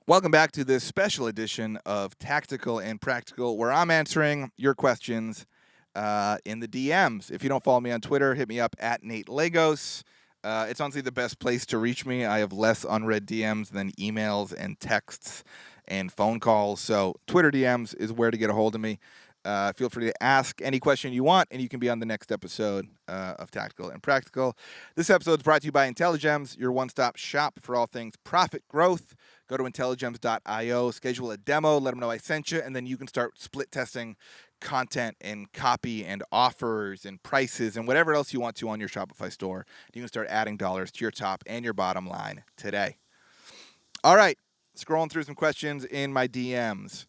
Welcome back to this special edition of Tactical and Practical, where I'm answering your questions in the DMs. If you don't follow me on Twitter, hit me up at Nate Lagos. It's honestly the best place to reach me. I have less unread DMs than emails and texts and phone calls. So Twitter DMs is where to get a hold of me. Feel free to ask any question you want, and you can be on the next episode of Tactical and Practical. This episode is brought to you by IntelliGems, your one-stop shop for all things profit growth. Go to IntelliGems.io, schedule a demo, let them know I sent you, and then you can start split testing content and copy and offers and prices and whatever else you want to on your Shopify store. You can start adding dollars to your top and your bottom line today. All right, scrolling through some questions in my DMs.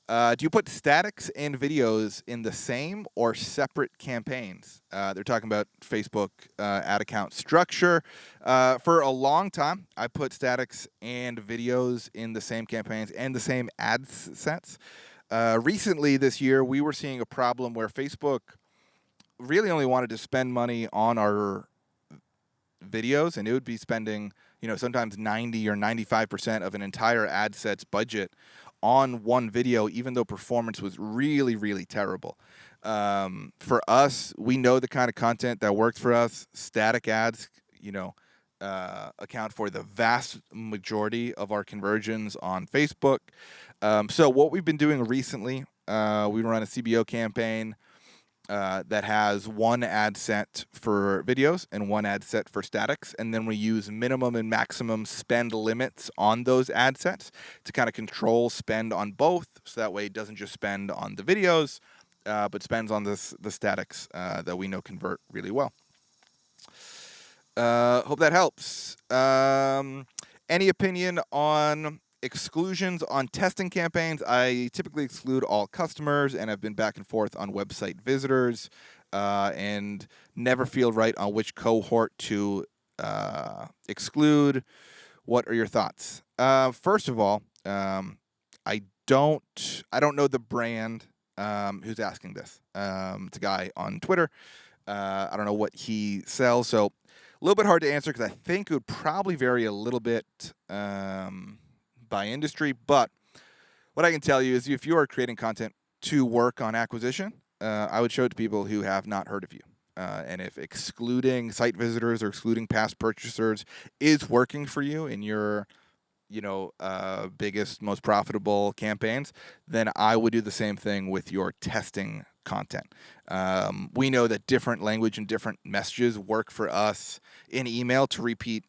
Do you put statics and videos in the same or separate campaigns? They're talking about Facebook ad account structure. For a long time, I put statics and videos in the same campaigns and the same ad sets. Recently this year, we were seeing a problem where Facebook really only wanted to spend money on our videos, and it would be spending, sometimes 90 or 95% of an entire ad set's budget on one video, even though performance was really, really terrible. For us, we know the kind of content that works for us. Static ads, account for the vast majority of our conversions on Facebook. So what we've been doing recently, we run a CBO campaign that has one ad set for videos and one ad set for statics, and then we use minimum and maximum spend limits on those ad sets to kind of control spend on both, so that way it doesn't just spend on the videos, but spends on the statics that we know convert really well. Hope that helps. Any opinion on exclusions on testing campaigns? I typically exclude all customers, and I've been back and forth on website visitors, and never feel right on which cohort to exclude. What are your thoughts? First of all, I don't know the brand who's asking this. It's a guy on Twitter. I don't know what he sells, so a little bit hard to answer because I think it would probably vary a little bit by industry. But what I can tell you is if you are creating content to work on acquisition, I would show it to people who have not heard of you. And if excluding site visitors or excluding past purchasers is working for you in your biggest, most profitable campaigns, then I would do the same thing with your testing content. We know that different language and different messages work for us in email to repeat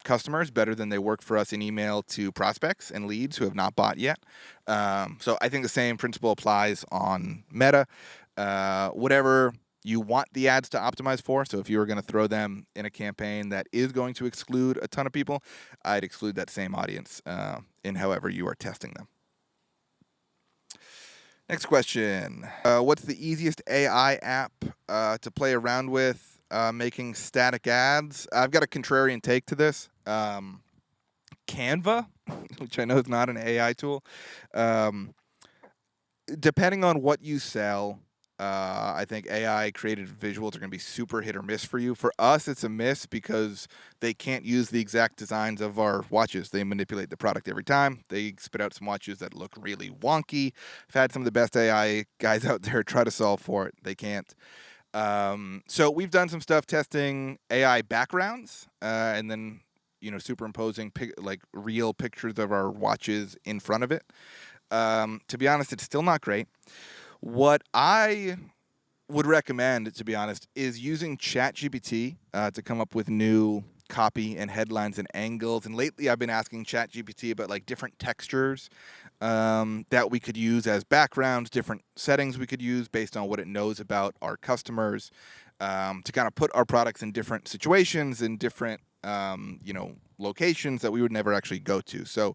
customers better than they work for us in email to prospects and leads who have not bought yet. So I think the same principle applies on Meta. Whatever you want the ads to optimize for. So if you were going to throw them in a campaign that is going to exclude a ton of people, I'd exclude that same audience in however you are testing them. Next question. What's the easiest AI app to play around with making static ads? I've got a contrarian take to this. Canva, which I know is not an AI tool. Depending on what you sell, I think AI created visuals are going to be super hit or miss for you. For us, it's a miss because they can't use the exact designs of our watches. They manipulate the product every time. They spit out some watches that look really wonky. I've had some of the best AI guys out there try to solve for it. They can't. So we've done some stuff testing AI backgrounds and then, superimposing like real pictures of our watches in front of it. To be honest, it's still not great. What I would recommend, to be honest, is using ChatGPT to come up with new copy and headlines and angles. And lately I've been asking ChatGPT about like different textures that we could use as backgrounds, different settings we could use based on what it knows about our customers, to kind of put our products in different situations and different, locations that we would never actually go to. So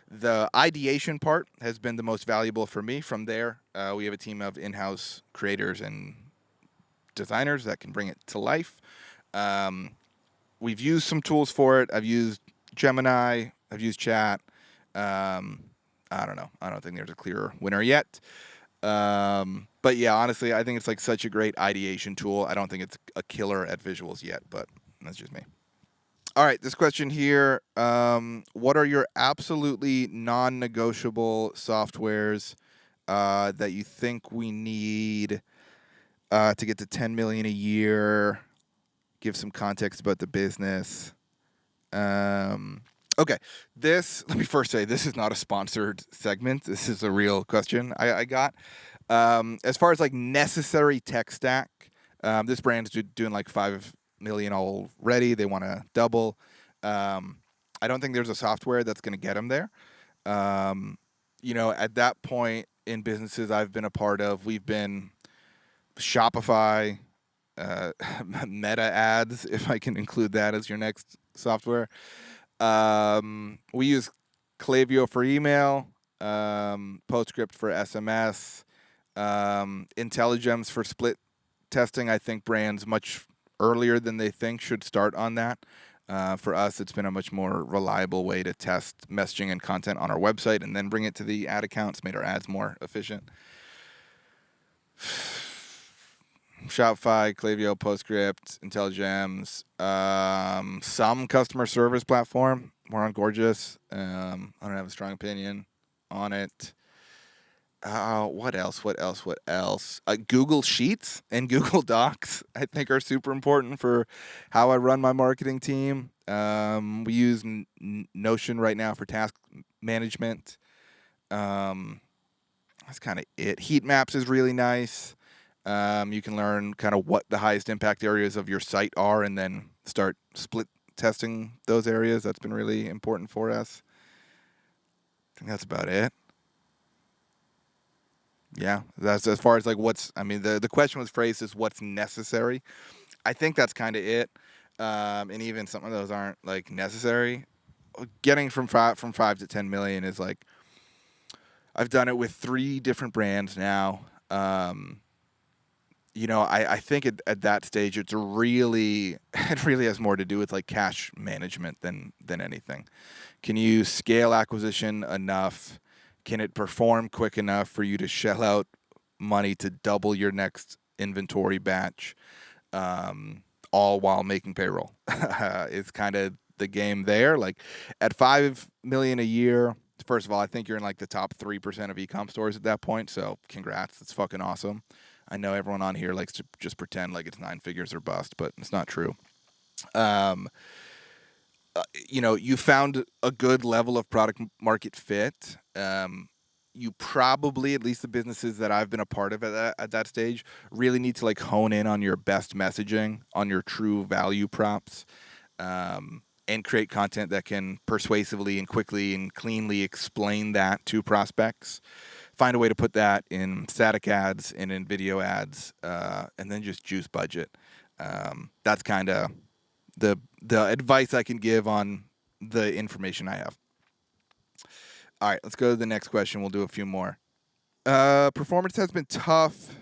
the ideation part has been the most valuable for me. From there, we have a team of in-house creators and designers that can bring it to life. We've used some tools for it. I've used Gemini. I've used Chat. I don't know. I don't think there's a clear winner yet. But yeah, honestly, I think it's like such a great ideation tool. I don't think it's a killer at visuals yet, but that's just me. All right, this question here. What are your absolutely non-negotiable softwares that you think we need to get to 10 million a year? Give some context about the business. Okay, let me first say, this is not a sponsored segment. This is a real question I got. As far as like necessary tech stack, this brand's doing like 5 million already. They want to double. I don't think there's a software that's going to get them there. At that point in businesses I've been a part of, we've been Shopify, Meta ads, if I can include that as your next software. We use Klaviyo for email, PostScript for SMS, IntelliGems for split testing. I think brands much earlier than they think should start on that. For us, it's been a much more reliable way to test messaging and content on our website and then bring it to the ad accounts, made our ads more efficient. Shopify, Klaviyo, PostScript, IntelliGems, some customer service platform. We're on Gorgeous. I don't have a strong opinion on it. What else? Google Sheets and Google Docs, I think, are super important for how I run my marketing team. We use Notion right now for task management. That's kind of it. Heat maps is really nice. You can learn kind of what the highest impact areas of your site are and then start split testing those areas. That's been really important for us. I think that's about it. Yeah, that's as far as like the question was phrased as what's necessary. I think that's kind of it. And even some of those aren't like necessary. Getting from five to 10 million is like, I've done it with 3 different brands now. I think at that stage it really has more to do with like cash management than anything. Can you scale acquisition enough? Can it perform quick enough for you to shell out money to double your next inventory batch, all while making payroll? It's kind of the game there. Like at 5 million a year, first of all, I think you're in like the top 3% of e-com stores at that point. So congrats, that's fucking awesome. I know everyone on here likes to just pretend like it's 9 figures or bust, but it's not true. You found a good level of product market fit. You probably, at least the businesses that I've been a part of at that stage, really need to like hone in on your best messaging, on your true value props, and create content that can persuasively and quickly and cleanly explain that to prospects. Find a way to put that in static ads and in video ads, and then just juice budget. That's kind of the advice I can give on the information I have. All right, let's go to the next question. We'll do a few more. Performance has been tough.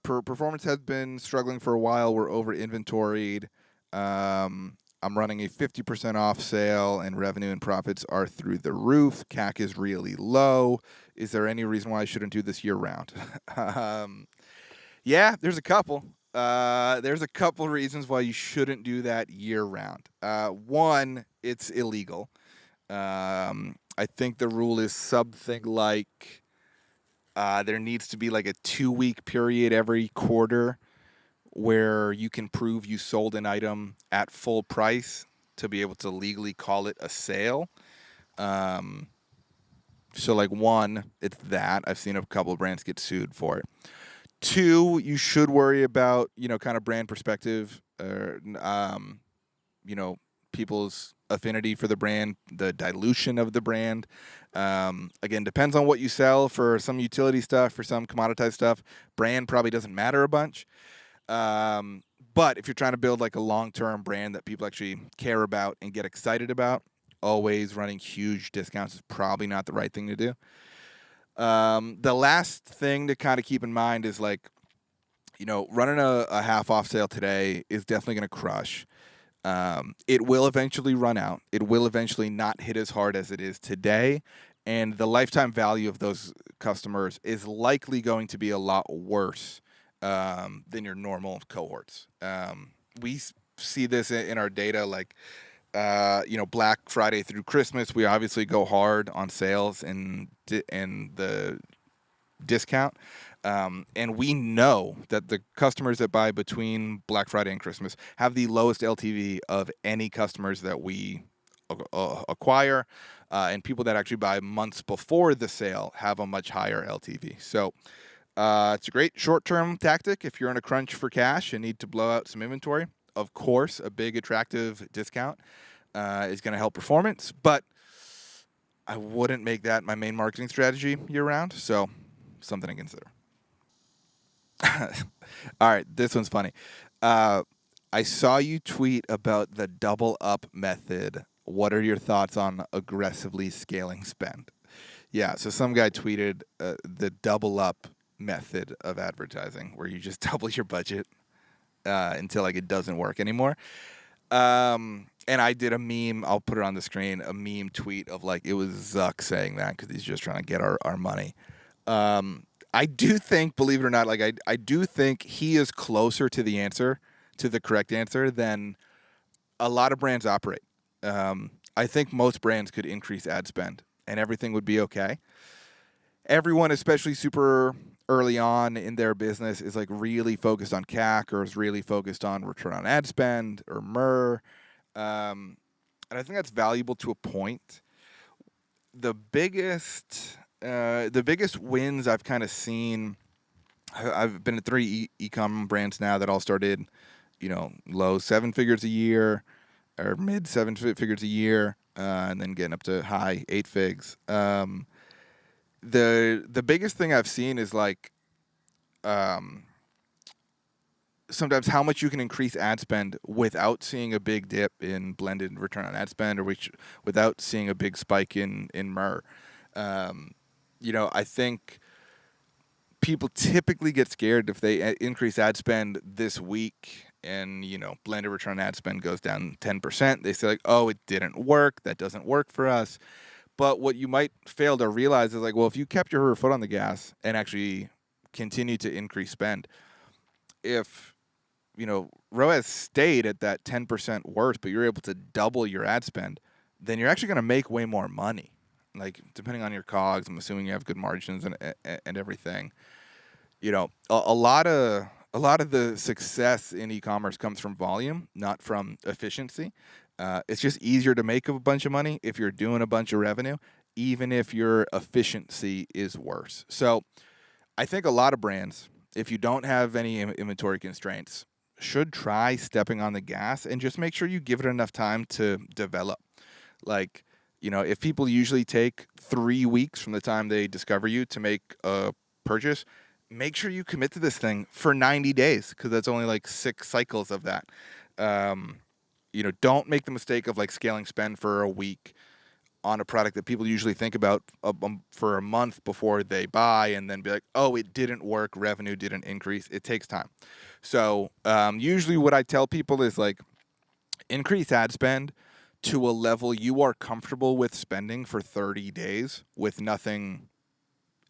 Performance has been struggling for a while. We're over inventoried. I'm running a 50% off sale, and revenue and profits are through the roof. CAC is really low. Is there any reason why I shouldn't do this year round? Yeah, there's a couple. There's a couple reasons why you shouldn't do that year round. One, it's illegal. I think the rule is something like there needs to be like a 2-week period every quarter where you can prove you sold an item at full price to be able to legally call it a sale. So like one, it's that. I've seen a couple of brands get sued for it. 2, you should worry about, kind of brand perspective, people's affinity for the brand, the dilution of the brand. Again, depends on what you sell. For some utility stuff, for some commoditized stuff, brand probably doesn't matter a bunch. But if you're trying to build like a long-term brand that people actually care about and get excited about, always running huge discounts is probably not the right thing to do. The last thing to kind of keep in mind is like, running a half off sale today is definitely going to crush. It will eventually run out. It will eventually not hit as hard as it is today. And the lifetime value of those customers is likely going to be a lot worse than your normal cohorts. We see this in our data, like Black Friday through Christmas, we obviously go hard on sales and the discount. And we know that the customers that buy between Black Friday and Christmas have the lowest LTV of any customers that we acquire. And people that actually buy months before the sale have a much higher LTV. So it's a great short-term tactic if you're in a crunch for cash and need to blow out some inventory. Of course, a big attractive discount is going to help performance, but I wouldn't make that my main marketing strategy year-round. So something to consider. All right, this one's funny. I saw you tweet about the double up method. What are your thoughts on aggressively scaling spend? Yeah, so some guy tweeted the double up method of advertising, where you just double your budget until like it doesn't work anymore. And I did a meme. I'll put it on the screen. A meme tweet of like it was Zuck saying that because he's just trying to get our money. I do think, believe it or not, like I do think he is closer to the answer, to the correct answer, than a lot of brands operate. I think most brands could increase ad spend and everything would be okay. Everyone, especially super early on in their business, is like really focused on CAC or is really focused on return on ad spend or MER. And I think that's valuable to a point. The biggest wins I've kind of seen, I've been at 3 e-com brands now that all started, low 7 figures a year or mid 7 figures a year, and then getting up to high 8 figs. The biggest thing I've seen is like sometimes how much you can increase ad spend without seeing a big dip in blended return on ad spend, or without seeing a big spike in MER. I think people typically get scared if they increase ad spend this week and, blended return on ad spend goes down 10%. They say like, oh, it didn't work. That doesn't work for us. But what you might fail to realize is like, well, if you kept your foot on the gas and actually continue to increase spend, if ROAS stayed at that 10% worse, but you're able to double your ad spend, then you're actually going to make way more money. Like, depending on your COGS, I'm assuming you have good margins and everything. A lot of the success in e-commerce comes from volume, not from efficiency. It's just easier to make a bunch of money if you're doing a bunch of revenue, even if your efficiency is worse. So I think a lot of brands, if you don't have any inventory constraints, should try stepping on the gas and just make sure you give it enough time to develop. Like, if people usually take 3 weeks from the time they discover you to make a purchase, make sure you commit to this thing for 90 days because that's only like 6 cycles of that. Don't make the mistake of like scaling spend for a week on a product that people usually think about for a month before they buy and then be like, oh, it didn't work, revenue didn't increase. It takes time. So usually what I tell people is like increase ad spend to a level you are comfortable with spending for 30 days with nothing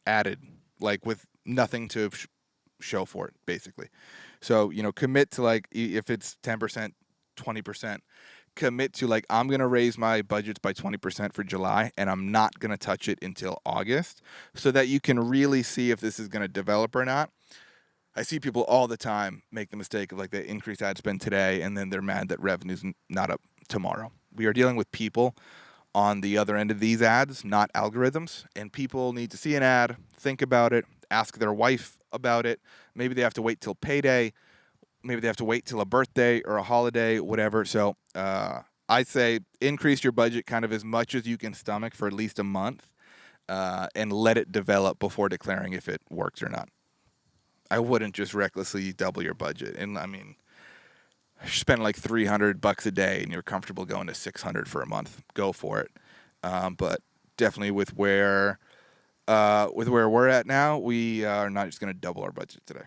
added, like with nothing to show for it, basically. So, commit to like, if it's 10%, 20%, commit to like, I'm going to raise my budgets by 20% for July and I'm not going to touch it until August so that you can really see if this is going to develop or not. I see people all the time make the mistake of like they increase ad spend today and then they're mad that revenue's not up tomorrow. We are dealing with people on the other end of these ads, not algorithms, and people need to see an ad, think about it, ask their wife about it. Maybe they have to wait till payday. Maybe they have to wait till a birthday or a holiday, whatever. So I say increase your budget kind of as much as you can stomach for at least a month and let it develop before declaring if it works or not. I wouldn't just recklessly double your budget. And I mean, spend like $300 a day and you're comfortable going to $600 for a month, go for it. But definitely with where we're at now, we are not just going to double our budget today.